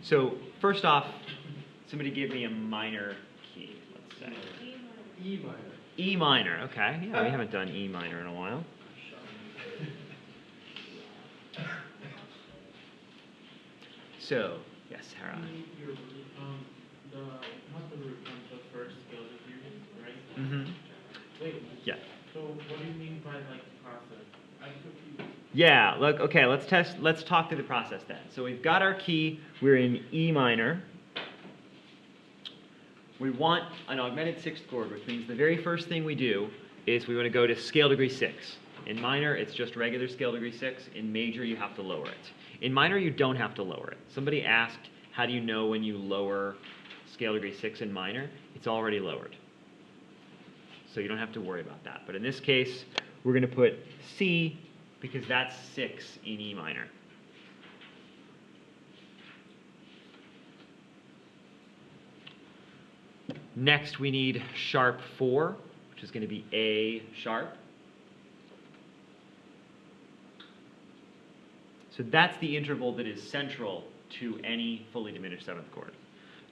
So first off, somebody give me a minor key, let's say. E minor. E minor, okay. Yeah, we haven't done E minor in a while. So, yes, Hera. Not the root, the first scale degree, right? Mm-hmm. Wait. Yeah. So what do you mean by like process? I'm confused. Yeah, look, okay, let's talk through the process then. So we've got our key, we're in E minor. We want an augmented sixth chord, which means the very first thing we do is we want to go to scale degree 6. In minor, it's just regular scale degree 6. In major, you have to lower it. In minor, you don't have to lower it. Somebody asked, how do you know when you lower scale degree 6 in minor? It's already lowered. So you don't have to worry about that. But in this case, we're going to put C because that's 6 in E minor. Next, we need sharp 4, which is going to be A sharp. So that's the interval that is central to any fully diminished seventh chord.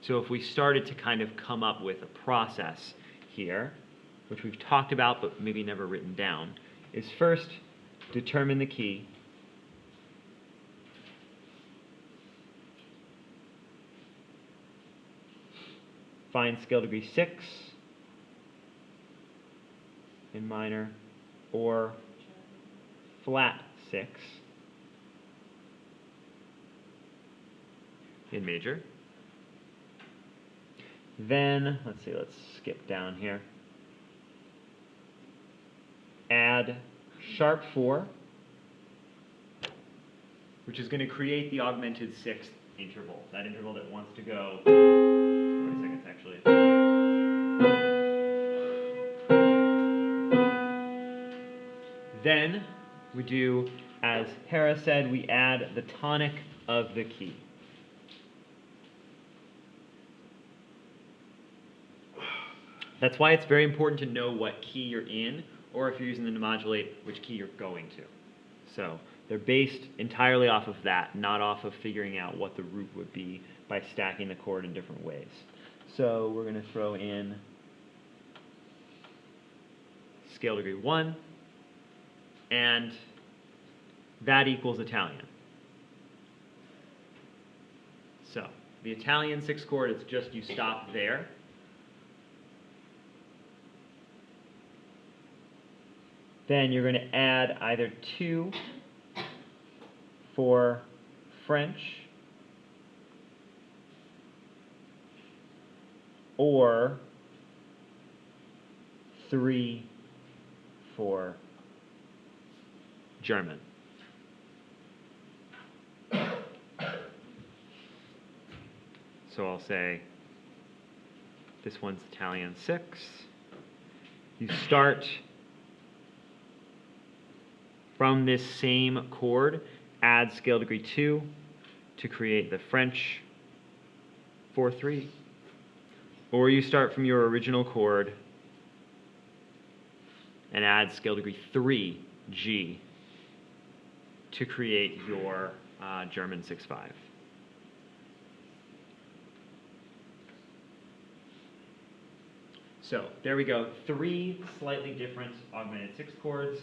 So if we started to kind of come up with a process here, which we've talked about but maybe never written down, is first determine the key. Find scale degree 6 in minor, or flat 6 in major. Then, let's skip down here. Add sharp 4, which is going to create the augmented sixth interval, that interval that wants to go 40 seconds actually. Then we do, as Hera said, we add the tonic of the key. That's why it's very important to know what key you're in, or if you're using them to modulate, which key you're going to. So they're based entirely off of that, not off of figuring out what the root would be by stacking the chord in different ways. So we're going to throw in scale degree 1, and that equals Italian. So the Italian sixth chord, it's just you stop there. Then you're going to add either 2 for French or 3 for German. So I'll say this one's Italian 6. You start from this same chord, add scale degree 2 to create the French 4-3. Or you start from your original chord and add scale degree 3, G, to create your German 6-5. So there we go, 3 slightly different augmented sixth chords.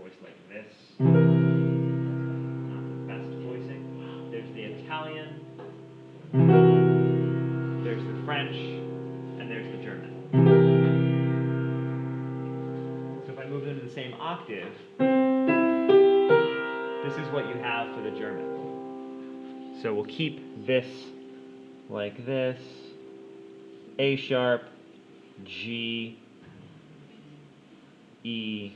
Voice like this. Not the best voicing. There's the Italian, there's the French, and there's the German. So if I move them to the same octave, this is what you have for the German. So we'll keep this like this, A sharp, G, E,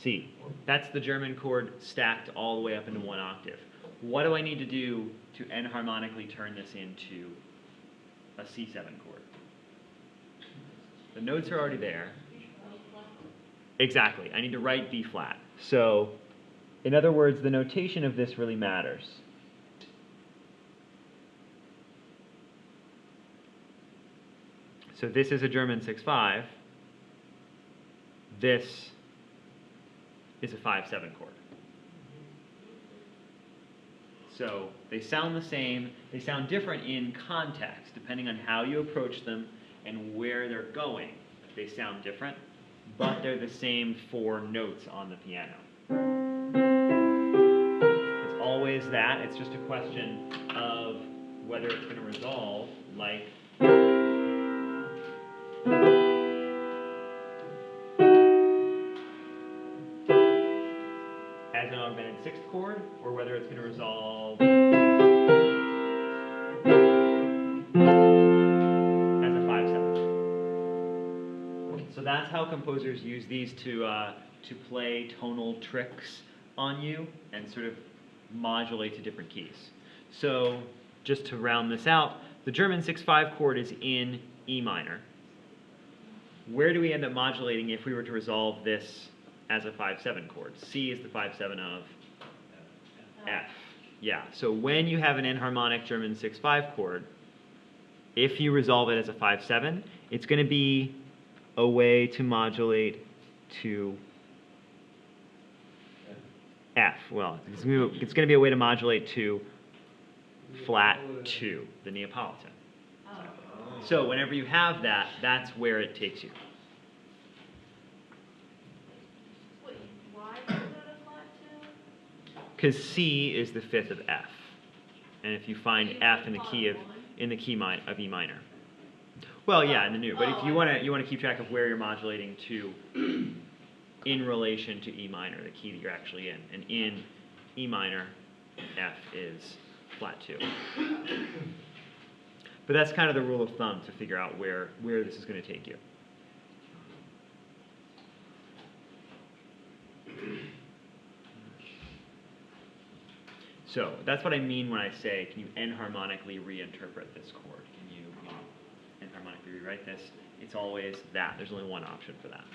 C. That's the German chord stacked all the way up into one octave. What do I need to do to enharmonically turn this into a C7 chord? The notes are already there. Exactly. I need to write B flat. So, in other words, the notation of this really matters. So this is a German 6-5. This is a 5-7 chord. So they sound the same. They sound different in context, depending on how you approach them and where they're going. They sound different, but they're the same 4 notes on the piano. It's always that. It's just a question of whether it's going to resolve like as an augmented 6th chord, or whether it's going to resolve as a 5/7. So that's how composers use these to play tonal tricks on you and sort of modulate to different keys. So just to round this out, the German 6/5 chord is in E minor. Where do we end up modulating if we were to resolve this as a 5/7 chord? C is the 5/7 of F. Yeah, so when you have an enharmonic German 6/5 chord, if you resolve it as a 5/7, it's going to be a way to modulate to F. Well, it's going to be a way to modulate to flat 2, the Neapolitan. So whenever you have that, that's where it takes you. Wait, why is it a flat 2? Because C is the 5th of F, and if you find F in the key of E minor. Well, yeah, in the new. But if you want to keep track of where you're modulating to in relation to E minor, the key that you're actually in, and in E minor, F is flat 2. But that's kind of the rule of thumb to figure out where this is going to take you. So that's what I mean when I say, can you enharmonically reinterpret this chord? Can you enharmonically rewrite this? It's always that. There's only one option for that.